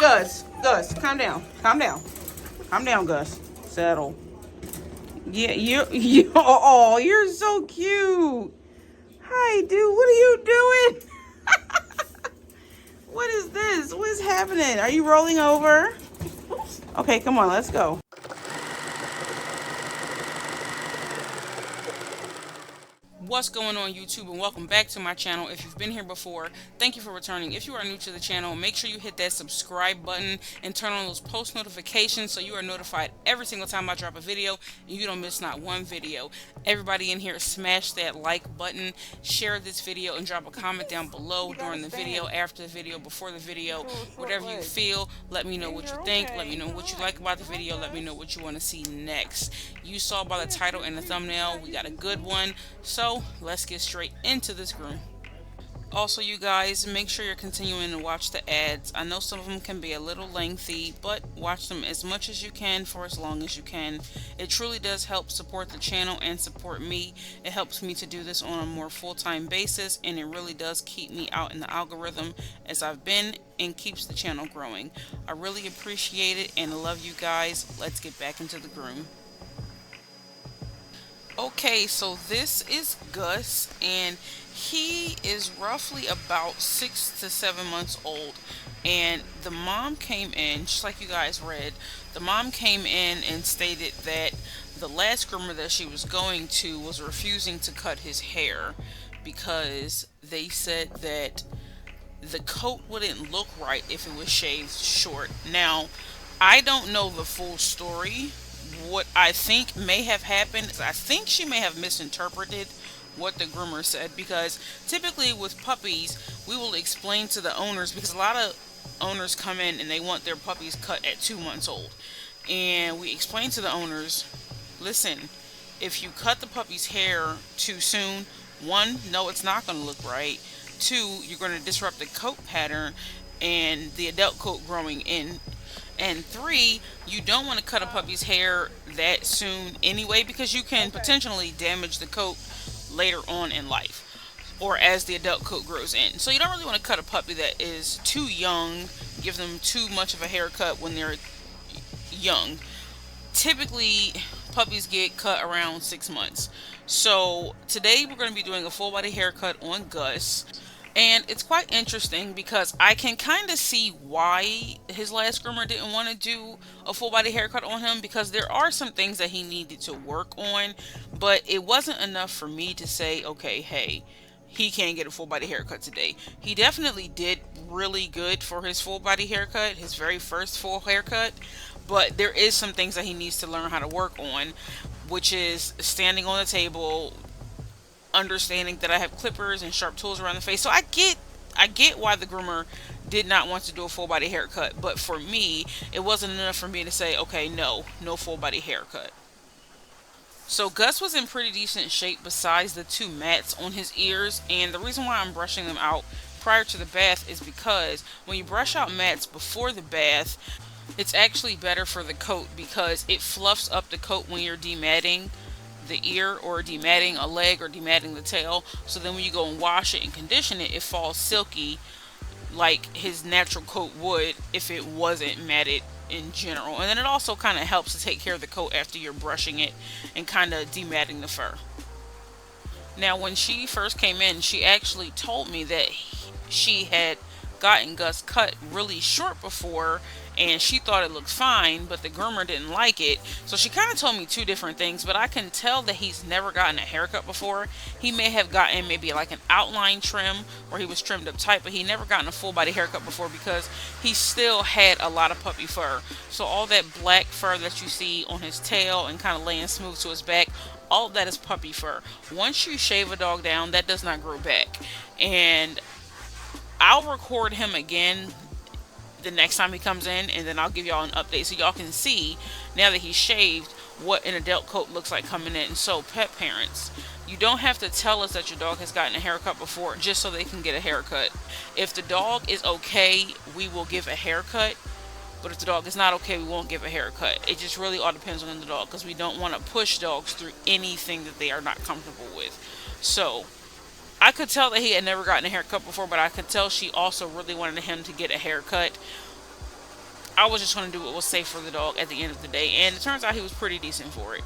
Gus, calm down. Calm down. Calm down, Gus. Settle. Yeah, oh, you're so cute. Hi, dude. What are you doing? What is this? What is happening? Are you rolling over? Okay, come on, let's go. What's going on, YouTube, and welcome back to my channel. If you've been here before, thank you for returning. If you are new to the channel, make sure you hit that subscribe button and turn on those post notifications so you are notified every single time I drop a video and you don't miss not one video. Everybody in here, smash that like button, share this video, and drop a comment down below during the video, after the video, before the video. Whatever you feel, let me know what you think. Let me know what you like about the video. Let me know what you want to see next. You saw by the title and the thumbnail, we got a good one. So let's get straight into this groom. Also, you guys, make sure you're continuing to watch the ads. I know some of them can be a little lengthy, but watch them as much as you can for as long as you can. It truly does help support the channel and support me. It helps me to do this on a more full-time basis, and it really does keep me out in the algorithm as I've been, and keeps the channel growing. I really appreciate it and I love you guys. Let's get back into the groom. Okay, so this is Gus, and he is roughly about 6 to 7 months old. And the mom came in, just like you guys read, the mom came in and stated that the last groomer that she was going to was refusing to cut his hair because they said that the coat wouldn't look right if it was shaved short. Now, I don't know the full story. What I think may have happened is I think she may have misinterpreted what the groomer said, because typically with puppies we will explain to the owners, because a lot of owners come in and they want their puppies cut at 2 months old, and we explain to the owners, listen, if you cut the puppy's hair too soon, one, no, it's not going to look right. Two, you're going to disrupt the coat pattern and the adult coat growing in. And three, you don't want to cut a puppy's hair that soon anyway, because you can potentially damage the coat later on in life or as the adult coat grows in. So you don't really want to cut a puppy that is too young, give them too much of a haircut when they're young. Typically, puppies get cut around 6 months. So today we're going to be doing a full body haircut on Gus. And it's quite interesting because I can kind of see why his last groomer didn't want to do a full body haircut on him, because there are some things that he needed to work on, but it wasn't enough for me to say, okay, hey, he can't get a full body haircut today. He definitely did really good for his full body haircut, his very first full haircut, but there is some things that he needs to learn how to work on, which is standing on the table, understanding that I have clippers and sharp tools around the face. So I get why the groomer did not want to do a full body haircut, but for me it wasn't enough for me to say, okay, no full body haircut. So Gus was in pretty decent shape besides the 2 mats on his ears, and the reason why I'm brushing them out prior to the bath is because when you brush out mats before the bath, it's actually better for the coat because it fluffs up the coat when you're dematting the ear or dematting a leg or dematting the tail. So then when you go and wash it and condition it, it falls silky like his natural coat would if it wasn't matted in general. And then it also kind of helps to take care of the coat after you're brushing it and kind of dematting the fur. Now, when she first came in, she actually told me that she had gotten Gus cut really short before, and she thought it looked fine, but the groomer didn't like it. So she kind of told me 2 different things, but I can tell that he's never gotten a haircut before. He may have gotten maybe like an outline trim where he was trimmed up tight, but he never gotten a full body haircut before because he still had a lot of puppy fur. So all that black fur that you see on his tail and kind of laying smooth to his back, all of that is puppy fur. Once you shave a dog down, that does not grow back. And I'll record him again the next time he comes in, and then I'll give y'all an update so y'all can see, now that he's shaved, what an adult coat looks like coming in. So pet parents, you don't have to tell us that your dog has gotten a haircut before just so they can get a haircut. If the dog is okay, we will give a haircut, but if the dog is not okay, we won't give a haircut. It just really all depends on the dog, because we don't want to push dogs through anything that they are not comfortable with. So I could tell that he had never gotten a haircut before, but I could tell she also really wanted him to get a haircut. I was just going to do what was safe for the dog at the end of the day, and it turns out he was pretty decent for it.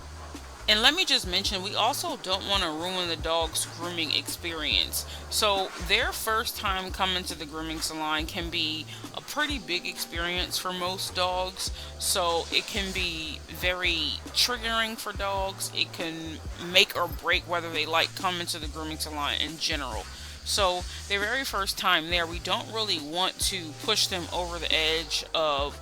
And let me just mention, we also don't want to ruin the dog's grooming experience. So, their first time coming to the grooming salon can be a pretty big experience for most dogs. So, it can be very triggering for dogs. It can make or break whether they like coming to the grooming salon in general. So, their very first time there, we don't really want to push them over the edge of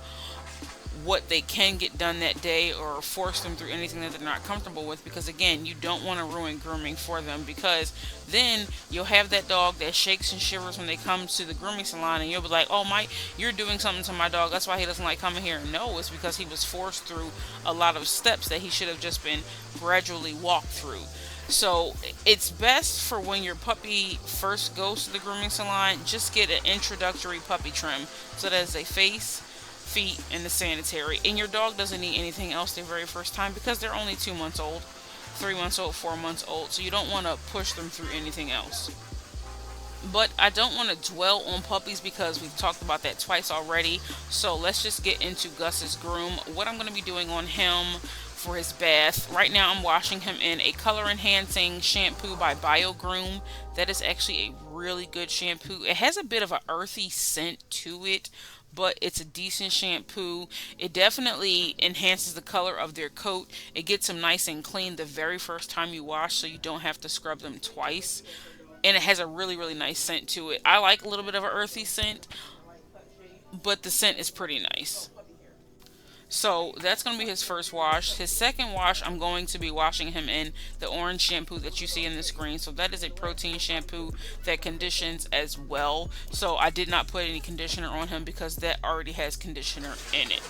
what they can get done that day or force them through anything that they're not comfortable with, because again, you don't want to ruin grooming for them, because then you'll have that dog that shakes and shivers when they come to the grooming salon, and you'll be like, oh my, you're doing something to my dog, that's why he doesn't like coming here. No, it's because he was forced through a lot of steps that he should have just been gradually walked through. So it's best for when your puppy first goes to the grooming salon, just get an introductory puppy trim, so that as they face, feet, and the sanitary. And your dog doesn't need anything else their very first time, because they're only 2 months old, 3 months old, 4 months old. So you don't want to push them through anything else. But I don't want to dwell on puppies because we've talked about that twice already. So let's just get into Gus's groom. What I'm going to be doing on him for his bath. Right now I'm washing him in a color enhancing shampoo by BioGroom. That is actually a really good shampoo. It has a bit of an earthy scent to it, but it's a decent shampoo. It definitely enhances the color of their coat. It gets them nice and clean the very first time you wash, so you don't have to scrub them twice. And it has a really, really nice scent to it. I like a little bit of an earthy scent, but the scent is pretty nice. So that's going to be his first wash. His second wash, I'm going to be washing him in the orange shampoo that you see in the screen. So that is a protein shampoo that conditions as well. So I did not put any conditioner on him because that already has conditioner in it.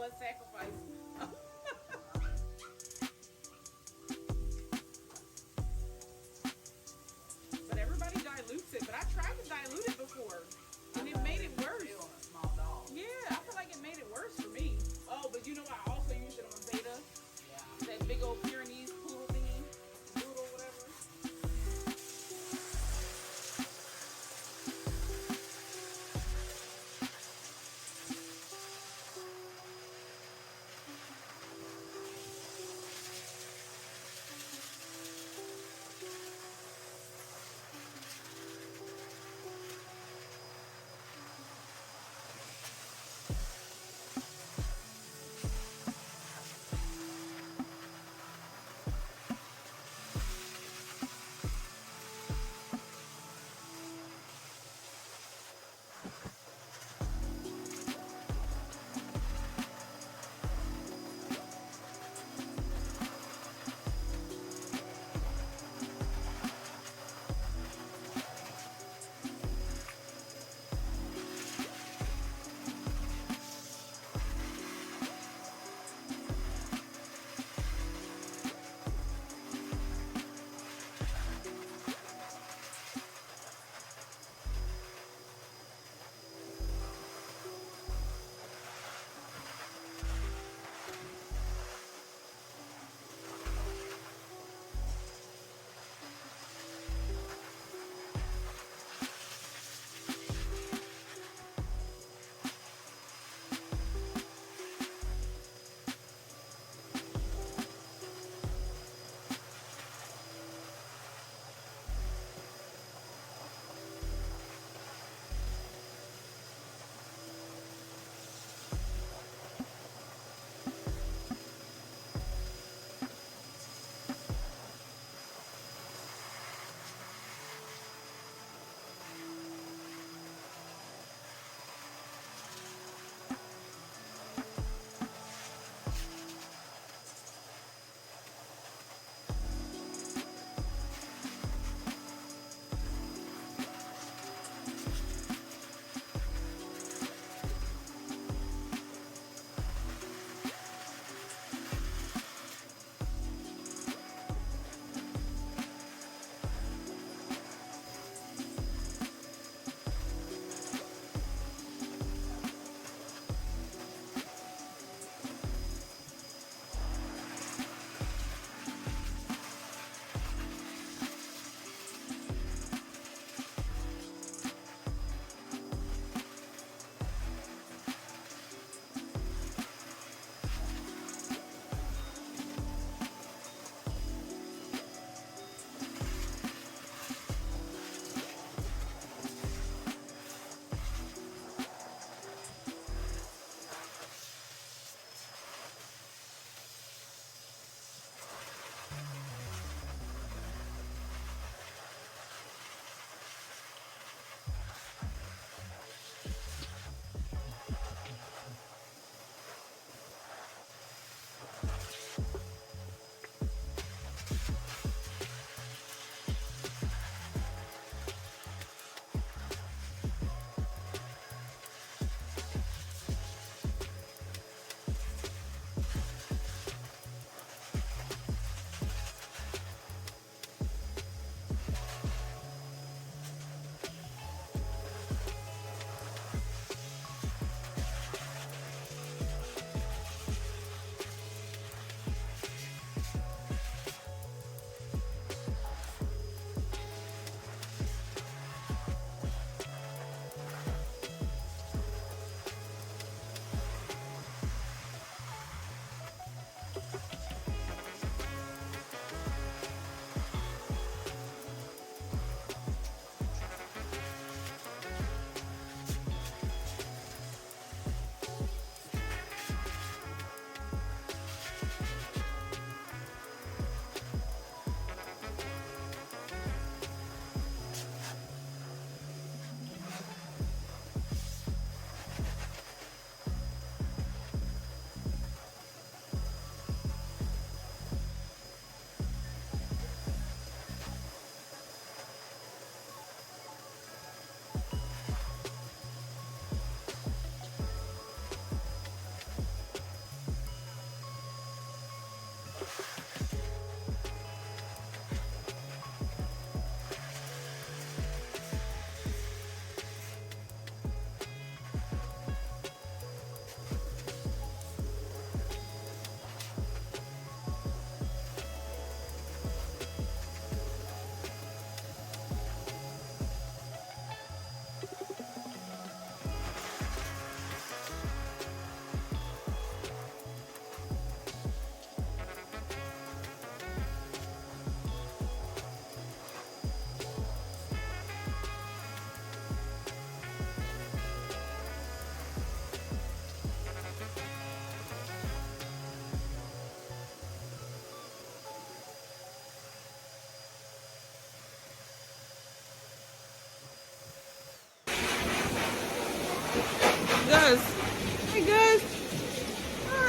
blood sacrifice. But everybody dilutes it. But I tried to dilute it before, and it made it worse. Yeah, I feel like it made it worse for me. Oh, but you know I also used it on Beta. Yeah. That big old Pyrenees poodle thingy, poodle whatever.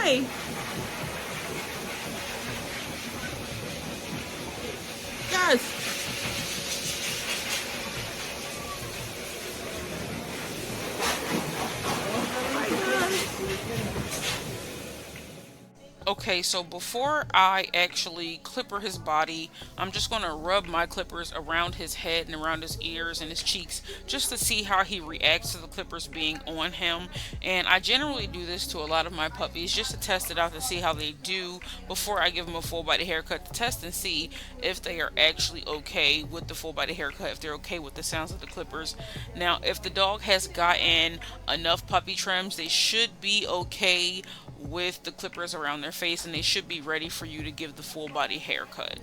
boy. Yes. Okay, so before I actually clipper his body, I'm just going to rub my clippers around his head and around his ears and his cheeks just to see how he reacts to the clippers being on him. And I generally do this to a lot of my puppies just to test it out to see how they do before I give them a full body haircut to test and see if they are actually okay with the full body haircut, if they're okay with the sounds of the clippers. Now, if the dog has gotten enough puppy trims, they should be okay with the clippers around their face and they should be ready for you to give the full body haircut.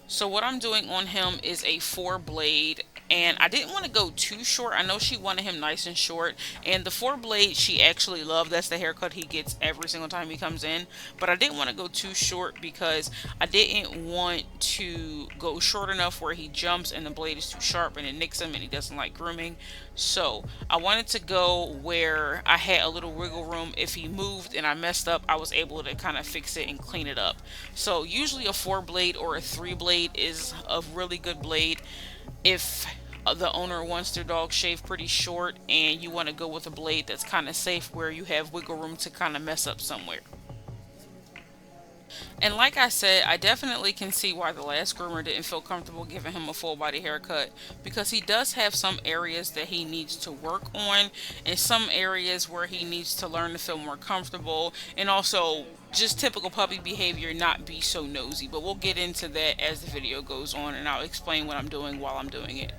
So what I'm doing on him is a 4 blade, and I didn't want to go too short. I know she wanted him nice and short, and the 4 blade she actually loved. That's the haircut he gets every single time he comes in, but I didn't want to go too short because I didn't want to go short enough where he jumps and the blade is too sharp and it nicks him and he doesn't like grooming. So I wanted to go where I had a little wiggle room. If he moved and I messed up, I was able to kind of fix it and clean it up. So usually a 4 blade or a 3 blade is a really good blade if the owner wants their dog shaved pretty short and you want to go with a blade that's kind of safe where you have wiggle room to kind of mess up somewhere. And like I said, I definitely can see why the last groomer didn't feel comfortable giving him a full body haircut because he does have some areas that he needs to work on and some areas where he needs to learn to feel more comfortable and also just typical puppy behavior, not be so nosy. But we'll get into that as the video goes on and I'll explain what I'm doing while I'm doing it.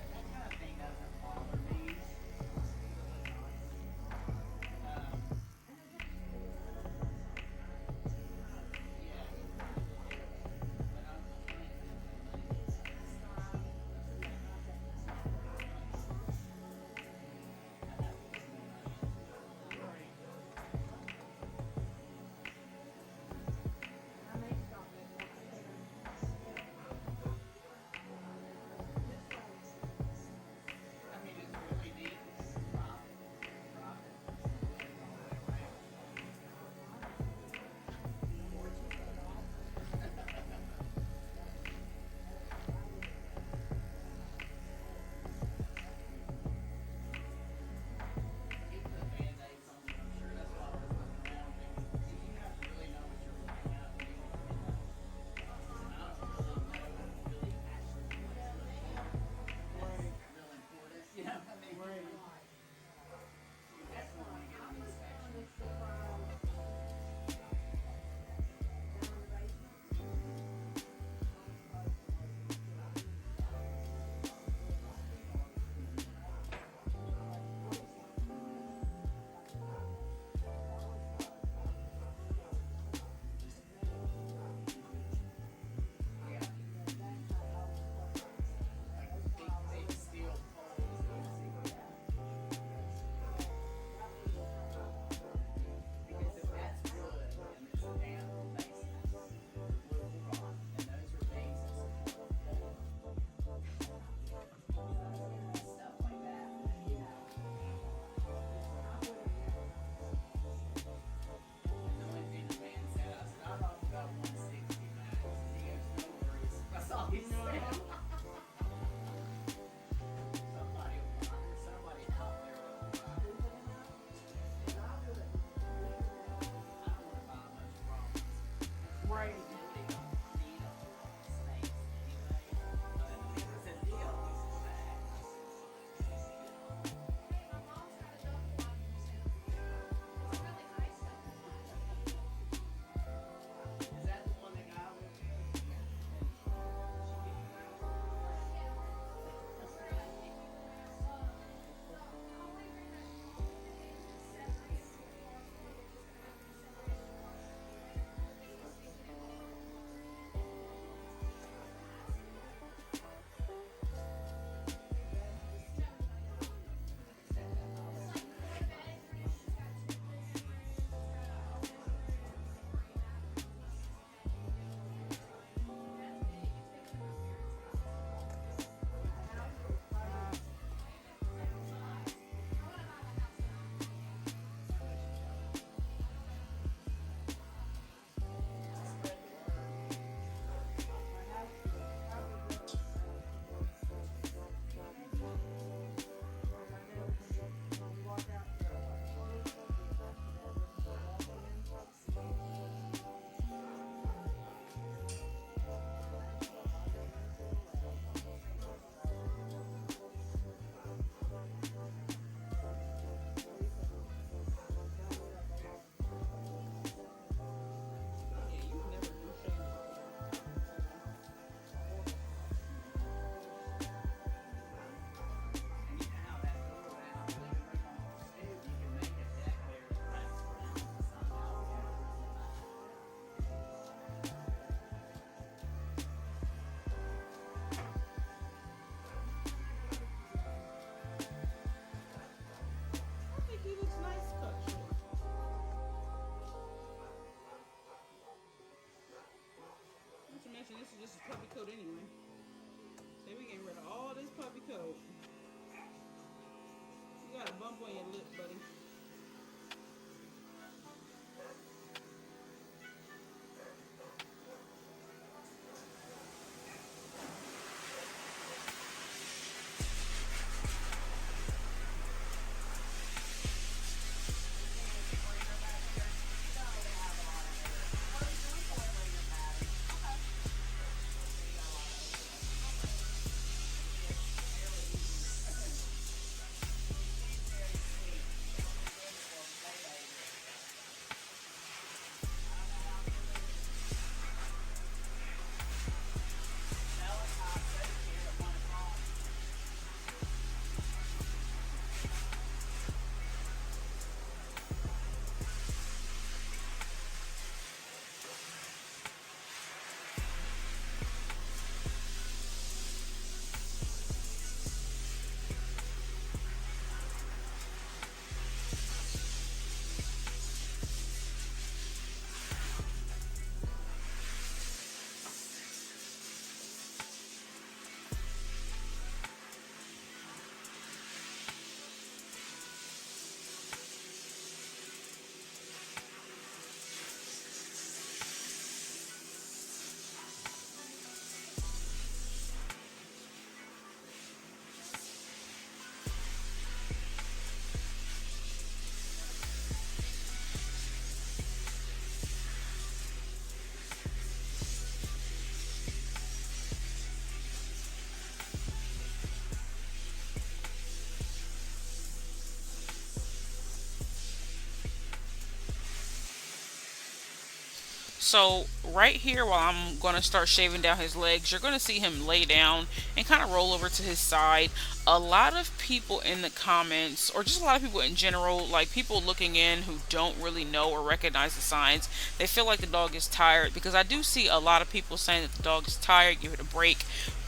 So right here, while I'm going to start shaving down his legs, you're going to see him lay down and kind of roll over to his side. A lot of people in the comments, or just a lot of people in general, like people looking in who don't really know or recognize the signs, they feel like the dog is tired, because I do see a lot of people saying that the dog is tired, give it a break.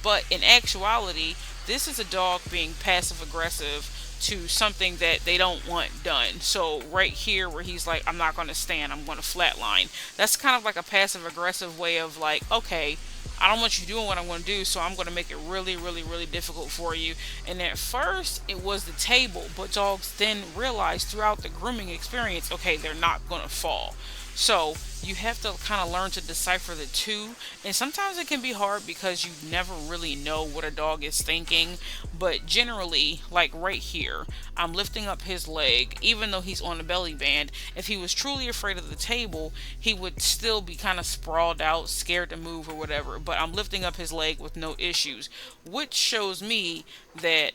But in actuality, this is a dog being passive aggressive to something that they don't want done. So right here where he's like, I'm not going to stand, I'm going to flatline. That's kind of like a passive aggressive way of like, okay, I don't want you doing what I'm going to do, so I'm going to make it really, really, really difficult for you. And at first, it was the table, but dogs then realized throughout the grooming experience, okay, they're not going to fall. So you have to kind of learn to decipher the two. And sometimes it can be hard because you never really know what a dog is thinking. But generally, like right here, I'm lifting up his leg, even though he's on the belly band. If he was truly afraid of the table, he would still be kind of sprawled out, scared to move or whatever. But I'm lifting up his leg with no issues, which shows me that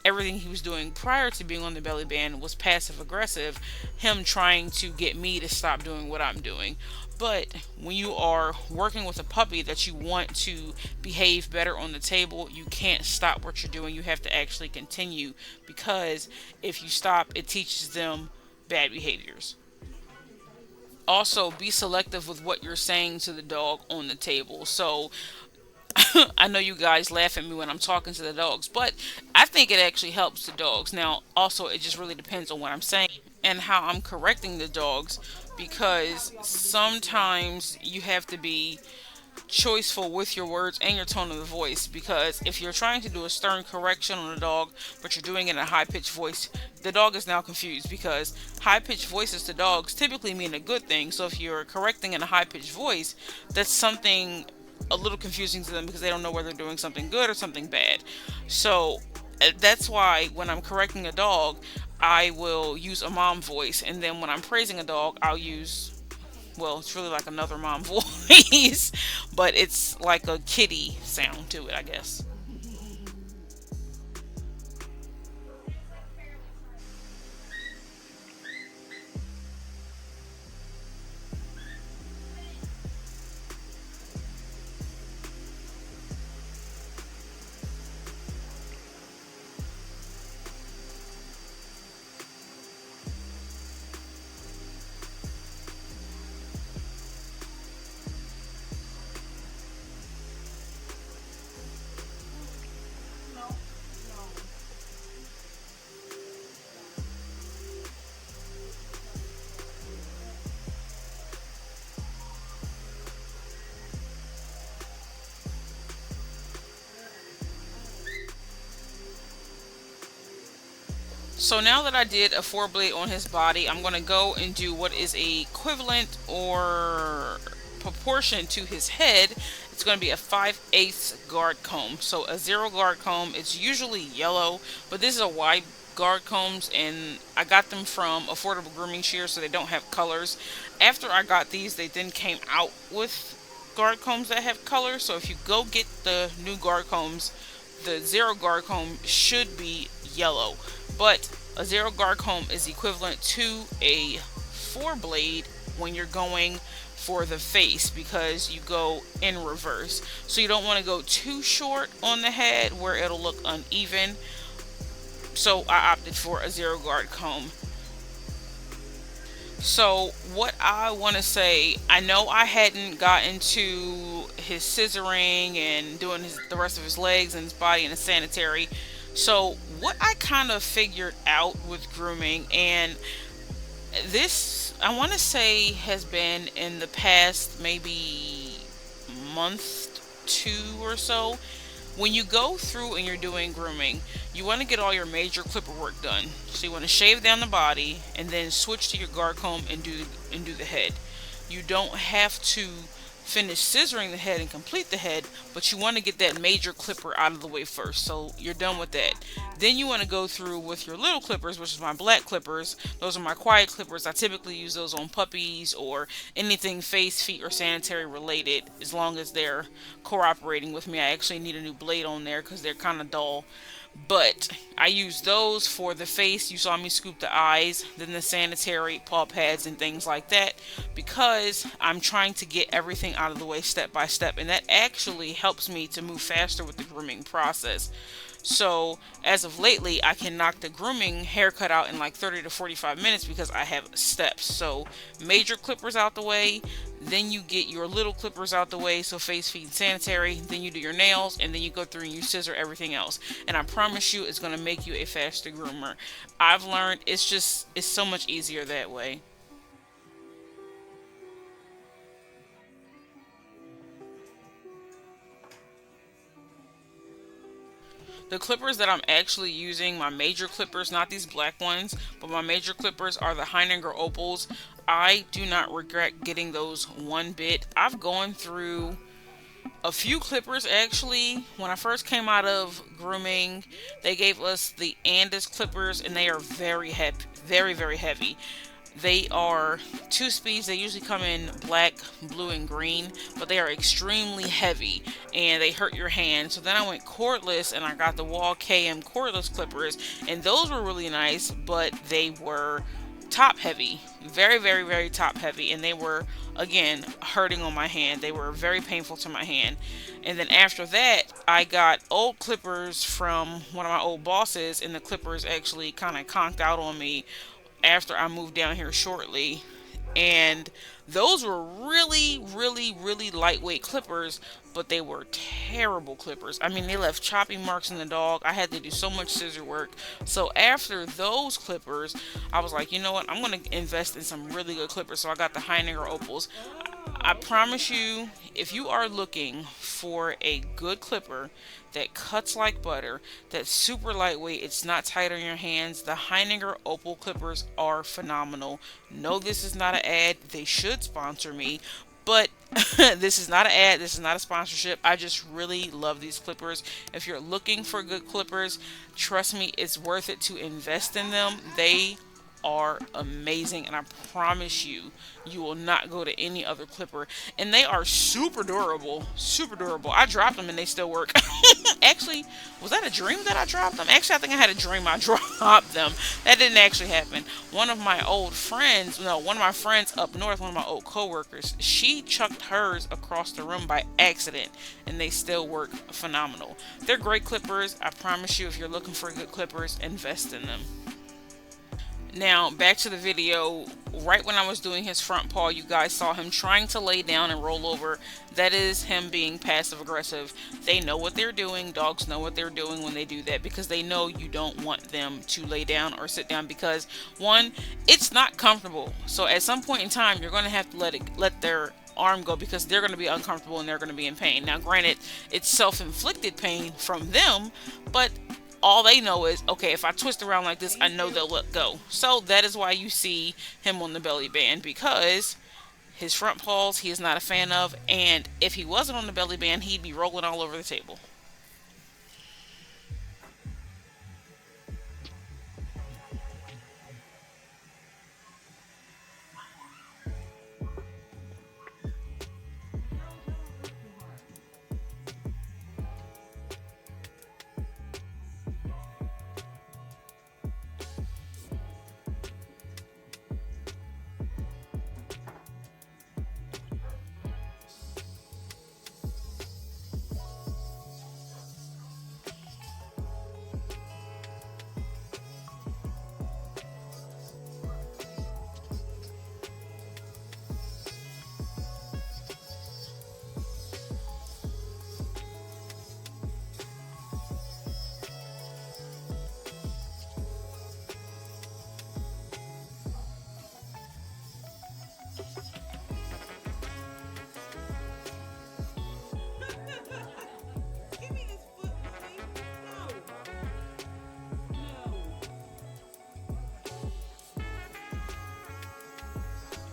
everything he was doing prior to being on the belly band was passive aggressive, him trying to get me to stop doing what I'm doing. But when you are working with a puppy that you want to behave better on the table, you can't stop what you're doing. You have to actually continue, because if you stop, it teaches them bad behaviors. Also, be selective with what you're saying to the dog on the table. So I know you guys laugh at me when I'm talking to the dogs, but I think it actually helps the dogs. Now, also, it just really depends on what I'm saying and how I'm correcting the dogs, because sometimes you have to be choiceful with your words and your tone of the voice, because if you're trying to do a stern correction on a dog but you're doing it in a high pitched voice, the dog is now confused, because high pitched voices to dogs typically mean a good thing. So if you're correcting in a high pitched voice, that's something a little confusing to them, because they don't know whether they're doing something good or something bad. So that's why when I'm correcting a dog, I will use a mom voice, and then when I'm praising a dog, I'll use, well, it's really like another mom voice, but it's like a kitty sound to it, I guess. No, no. So now that I did a four blade on his body, I'm going to go and do what is a equivalent or proportion to his head. It's going to be a 5/8 guard comb. So a zero guard comb, it's usually yellow, but this is a wide guard combs, and I got them from Affordable Grooming Shears, so they don't have colors. After I got these, they then came out with guard combs that have colors. So if you go get the new guard combs, the zero guard comb should be yellow, but a zero guard comb is equivalent to a four blade when you're going for the face, because you go in reverse. So you don't want to go too short on the head where it'll look uneven. So I opted for a zero guard comb. So what I want to say, I know I hadn't gotten to his scissoring and doing the rest of his legs and his body in a sanitary. So what I kind of figured out with grooming, and this I want to say has been in the past maybe month two or so. When you go through and you're doing grooming, you want to get all your major clipper work done. So you want to shave down the body and then switch to your guard comb and do the head. You don't have to finish scissoring the head and complete the head, but you want to get that major clipper out of the way first. So you're done with that. Then you want to go through with your little clippers, which is my black clippers. Those are my quiet clippers. I typically use those on puppies or anything face, feet, or sanitary related, as long as they're cooperating with me. I actually need a new blade on there because they're kind of dull. But I use those for the face. You saw me scoop the eyes, then the sanitary paw pads and things like that, because I'm trying to get everything out of the way step by step, and that actually helps me to move faster with the grooming process. So as of lately, I can knock the grooming haircut out in like 30 to 45 minutes because I have steps. So major clippers out the way, then you get your little clippers out the way, so face, feet, and sanitary, then you do your nails, and then you go through and you scissor everything else. And I promise you, it's going to make you a faster groomer. I've learned it's so much easier that way. The clippers that I'm actually using, my major clippers, not these black ones, but my major clippers are the Heininger Opals. I do not regret getting those one bit. I've gone through a few clippers actually. When I first came out of grooming, they gave us the Andis clippers, and they are very heavy, very, very heavy. They are two speeds. They usually come in black, blue, and green, but they are extremely heavy and they hurt your hand. So then I went cordless and I got the Wall KM cordless clippers, and those were really nice, but they were top heavy, very, very, very top heavy, and they were again hurting on my hand. They were very painful to my hand. And then after that, I got old clippers from one of my old bosses, and the clippers actually kind of conked out on me after I moved down here shortly. And those were really, really, really lightweight clippers, but they were terrible clippers. I mean, they left choppy marks in the dog. I had to do so much scissor work. So after those clippers, I was like, you know what? I'm going to invest in some really good clippers. So I got the Heininger Opals. I promise you, if you are looking for a good clipper that cuts like butter, that's super lightweight, it's not tight on your hands, the Heininger Opal clippers are phenomenal. No, this is not an ad. They should sponsor me, but this is not an ad. This is not a sponsorship. I just really love these clippers. If you're looking for good clippers, trust me, it's worth it to invest in them. They are amazing, and I promise you, you will not go to any other clipper. And they are super durable, super durable. I dropped them and they still work. Actually, was that a dream that I dropped them? Actually, I think I had a dream I dropped them. That didn't actually happen. One of my old friends, no, one of my friends up north, one of my old coworkers, she chucked hers across the room by accident, and they still work phenomenal. They're great clippers. I promise you, if you're looking for good clippers, invest in them. Now, back to the video. Right when I was doing his front paw, you guys saw him trying to lay down and roll over. That is him being passive aggressive. They know what they're doing. Dogs know what they're doing when they do that, because they know you don't want them to lay down or sit down, because one, it's not comfortable. So at some point in time, you're going to have to let their arm go, because they're going to be uncomfortable and they're going to be in pain. Now, granted, it's self-inflicted pain from them, but all they know is, okay, if I twist around like this, I know they'll let go. So that is why you see him on the belly band, because his front paws he is not a fan of, and if he wasn't on the belly band, he'd be rolling all over the table.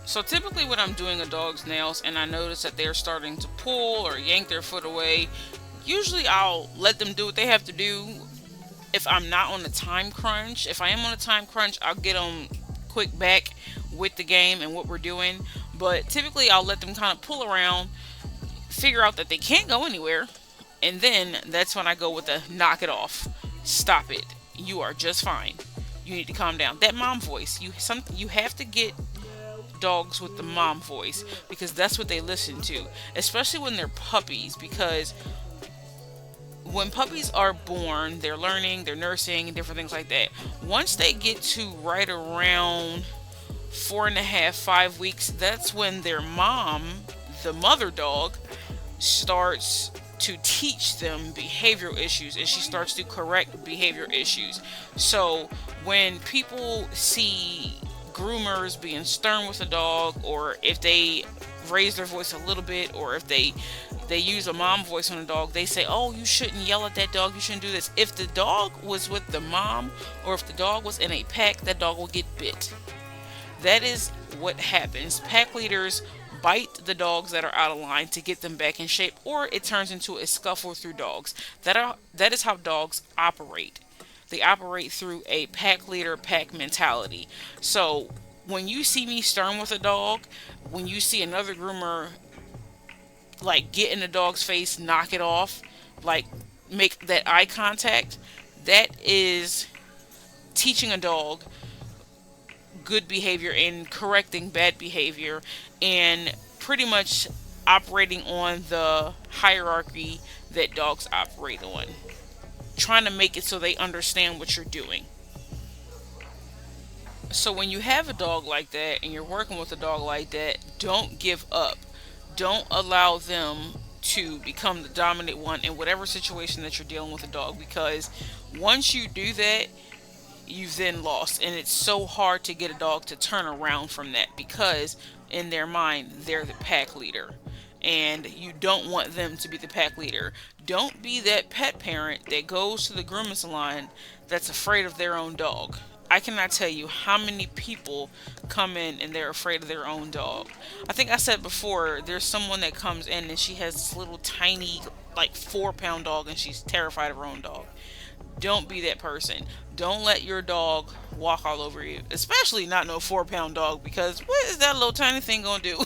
So typically when I'm doing a dog's nails and I notice that they're starting to pull or yank their foot away, usually I'll let them do what they have to do. If I'm not on a time crunch, if I am on a time crunch, I'll get them quick back with the game and what we're doing. But typically I'll let them kind of pull around, figure out that they can't go anywhere, and then that's when I go with the knock it off. Stop it. You are just fine. You need to calm down. That mom voice. You have to get dogs with the mom voice because that's what they listen to, especially when they're puppies, because when puppies are born, they're learning, they're nursing, and different things like that. Once they get to right around 4.5, 5 weeks, that's when their mom, the mother dog, starts to teach them behavioral issues and she starts to correct behavior issues. So when people see groomers being stern with a dog, or if they raise their voice a little bit, or if they use a mom voice on a dog, they say, "Oh, you shouldn't yell at that dog. You shouldn't do this." If the dog was with the mom, or if the dog was in a pack, that dog will get bit. That is what happens. Pack leaders bite the dogs that are out of line to get them back in shape, or it turns into a scuffle through dogs. That is how dogs operate. They operate through a pack leader pack mentality. So when you see me stern with a dog, when you see another groomer like get in the dog's face, knock it off, like make that eye contact, that is teaching a dog good behavior and correcting bad behavior, and pretty much operating on the hierarchy that dogs operate on, trying to make it so they understand what you're doing. So when you have a dog like that and you're working with a dog like that, don't give up. Don't allow them to become the dominant one in whatever situation that you're dealing with a dog, because once you do that, you've then lost. And it's so hard to get a dog to turn around from that, because in their mind they're the pack leader and you don't want them to be the pack leader. Don't be that pet parent that goes to the grooming salon that's afraid of their own dog. I cannot tell you how many people come in and they're afraid of their own dog. I think I said before, there's someone that comes in and she has this little tiny, like 4 pound dog, and she's terrified of her own dog. Don't be that person. Don't let your dog walk all over you, especially not no 4 pound dog, because what is that little tiny thing gonna do?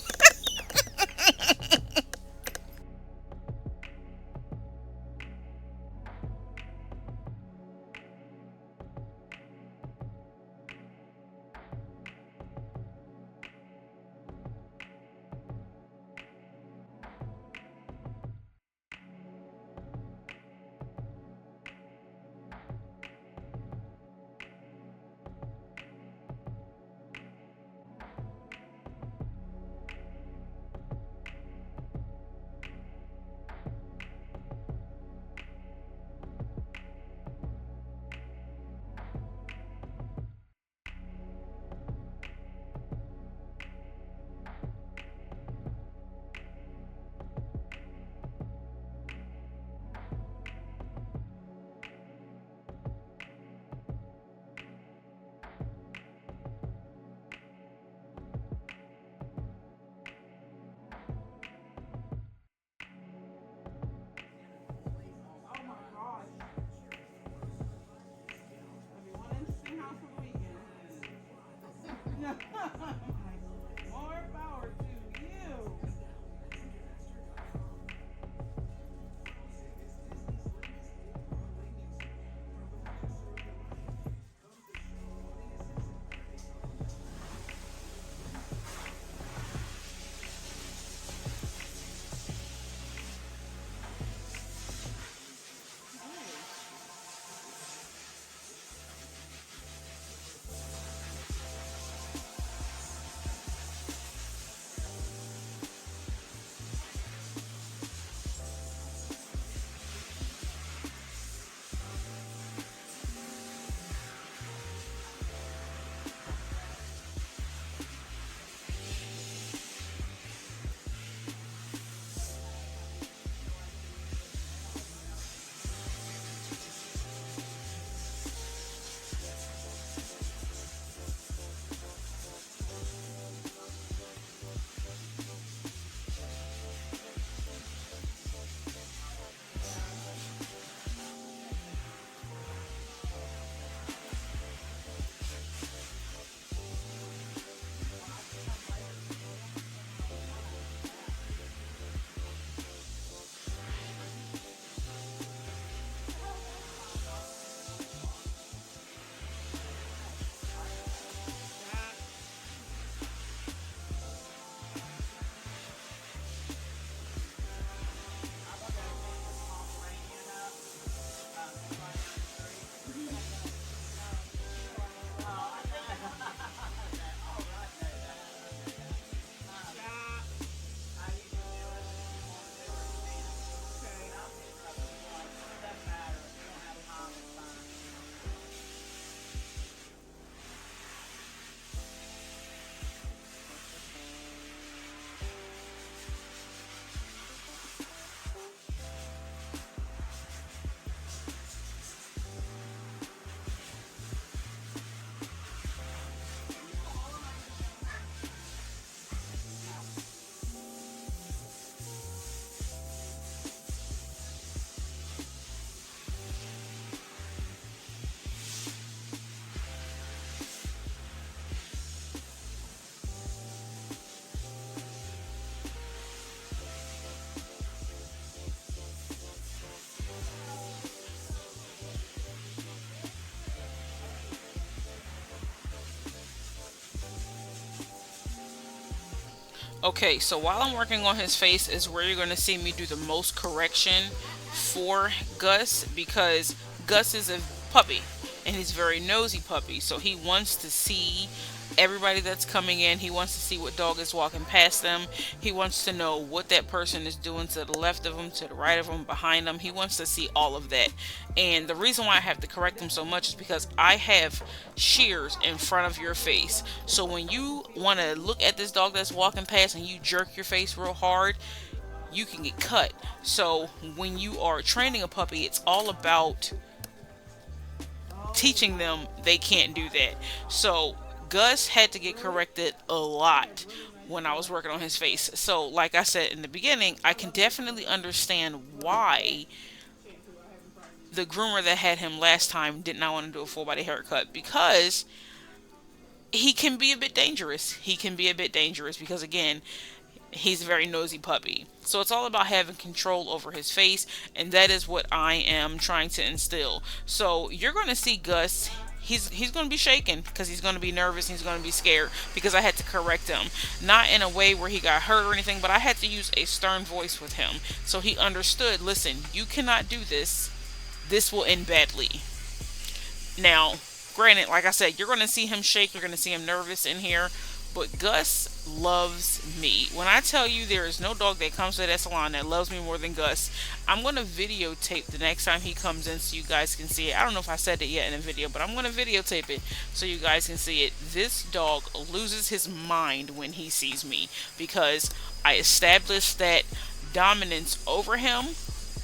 Okay, so while I'm working on his face is where you're going to see me do the most correction for Gus, because Gus is a puppy and he's a very nosy puppy. So he wants to see everybody that's coming in. He wants to see what dog is walking past them. He wants to know what that person is doing to the left of him, to the right of him, behind him. He wants to see all of that. And the reason why I have to correct him so much is because I have shears in front of your face. So when you want to look at this dog that's walking past and you jerk your face real hard, you can get cut. So when you are training a puppy, it's all about teaching them they can't do that. So Gus had to get corrected a lot when I was working on his face. So like I said in the beginning, I can definitely understand why the groomer that had him last time did not want to do a full body haircut, because he can be a bit dangerous. He can be a bit dangerous because, again, he's a very nosy puppy. So it's all about having control over his face, and that is what I am trying to instill. So you're going to see Gus. He's going to be shaken because he's going to be nervous. And he's going to be scared because I had to correct him, not in a way where he got hurt or anything, but I had to use a stern voice with him so he understood. Listen, you cannot do this. This will end badly. Now, granted, like I said, you're going to see him shake, you're going to see him nervous in here, but Gus loves me. When I tell you there is no dog that comes to that salon that loves me more than Gus, I'm going to videotape the next time he comes in so you guys can see it. I don't know if I said it yet in a video, but I'm going to videotape it so you guys can see it. This dog loses his mind when he sees me because I established that dominance over him,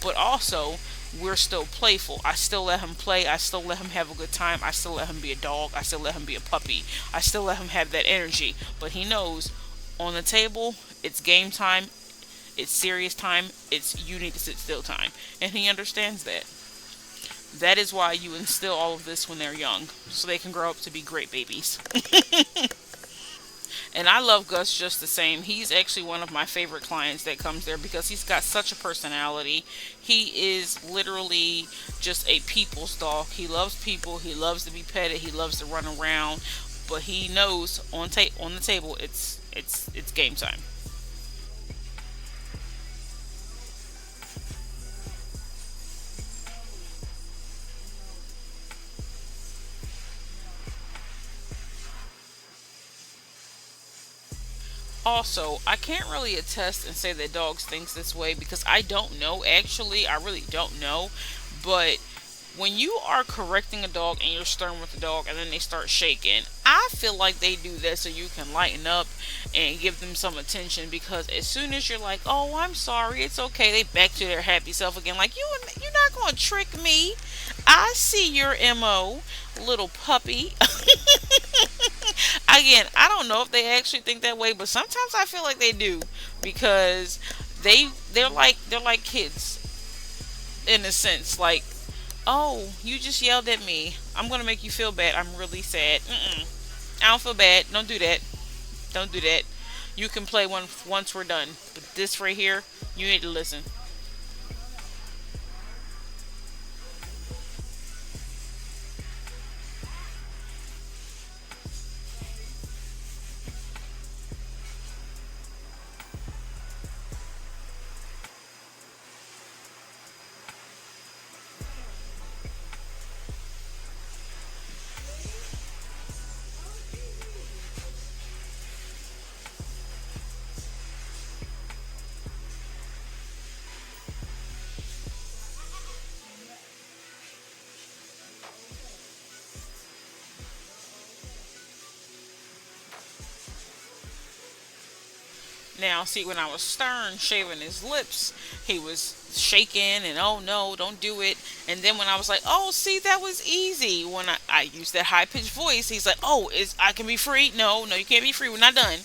but also we're still playful. I still let him play. I still let him have a good time. I still let him be a dog. I still let him be a puppy. I still let him have that energy. But he knows on the table, it's game time. It's serious time. It's you need to sit still time. And he understands that. That is why you instill all of this when they're young, so they can grow up to be great babies. And I love Gus just the same. He's actually one of my favorite clients that comes there because he's got such a personality. He is literally just a people's dog. He loves people. He loves to be petted. He loves to run around. But he knows on the table it's game time. Also, I can't really attest and say that dogs thinks this way because I don't know. Actually, I really don't know. But when you are correcting a dog and you're stern with the dog and then they start shaking, I feel like they do that so you can lighten up and give them some attention, because as soon as you're like, "Oh, I'm sorry, it's okay," they back to their happy self again. Like, you're not going to trick me. I see your MO, little puppy. Again, I don't know if they actually think that way, but sometimes I feel like they do, because they're like kids in a sense. Like, oh, you just yelled at me. I'm gonna make you feel bad. I'm really sad. I don't feel bad. Don't do that. Don't do that. You can play once we're done. But this right here, you need to listen. Now, see, when I was stern shaving his lips, he was shaking and, "Oh no, don't do it." And then when I was like, "Oh, see, that was easy," when I used that high pitched voice, he's like, "Oh, I can be free." No, no, you can't be free. We're not done.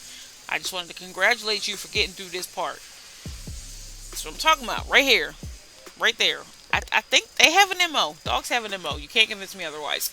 I just wanted to congratulate you for getting through this part. That's what I'm talking about. Right here. Right there. I think they have an MO. Dogs have an MO. You can't convince me otherwise.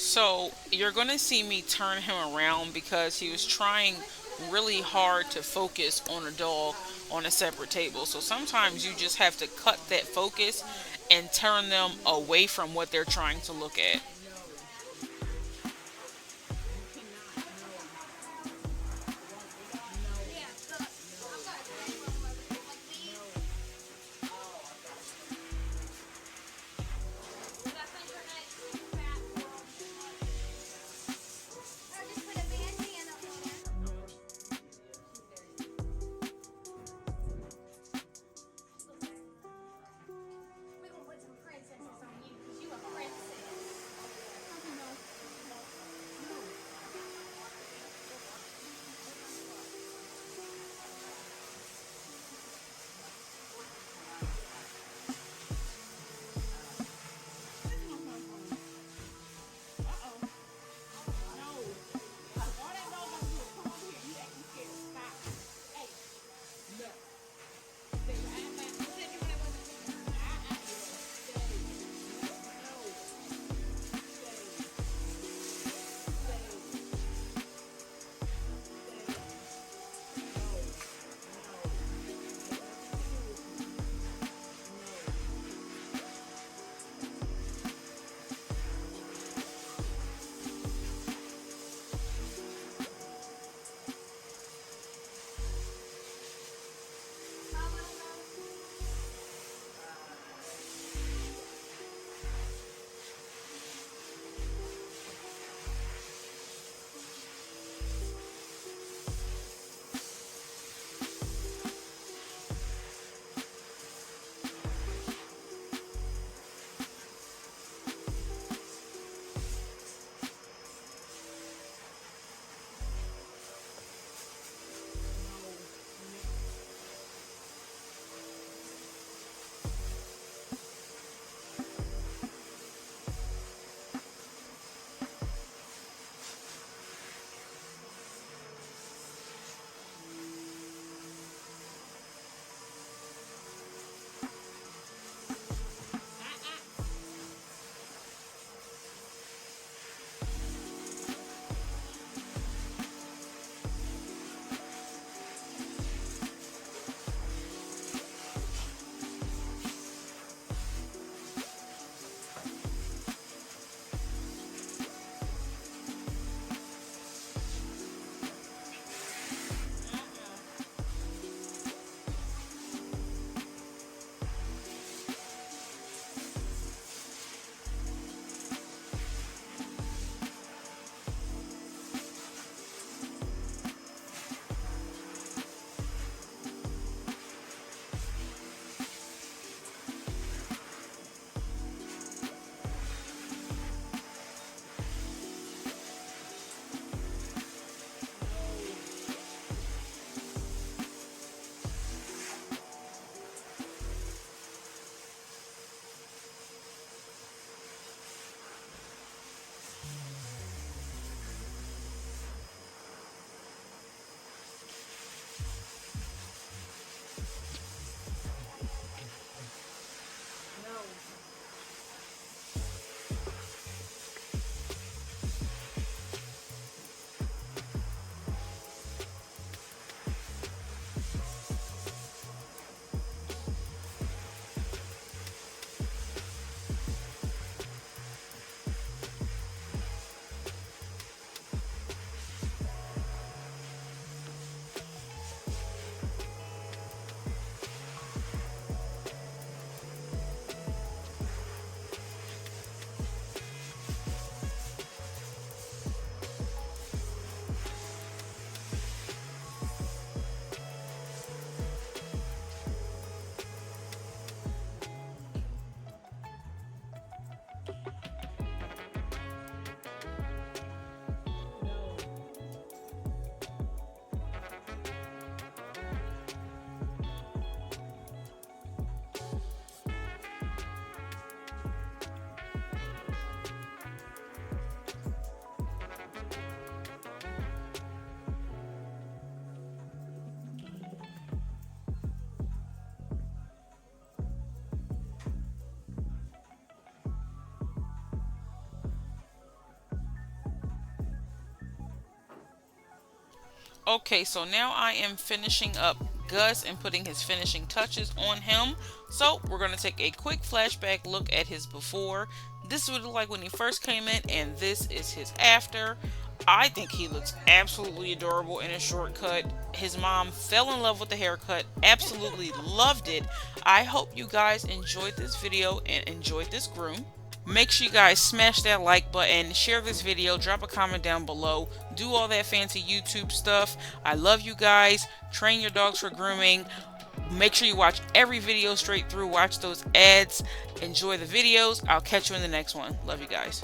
So you're going to see me turn him around because he was trying really hard to focus on a dog on a separate table. So sometimes you just have to cut that focus and turn them away from what they're trying to look at. Okay, so now I am finishing up Gus and putting his finishing touches on him. So we're going to take a quick flashback look at his before. This is what it looked like when he first came in, and this is his after. I think he looks absolutely adorable in a shortcut. His mom fell in love with the haircut, absolutely loved it. I hope you guys enjoyed this video and enjoyed this groom. Make sure you guys smash that like button, share this video, drop a comment down below, do all that fancy YouTube stuff. I love you guys. Train your dogs for grooming. Make sure you watch every video straight through. Watch those ads. Enjoy the videos. I'll catch you in the next one. Love you guys.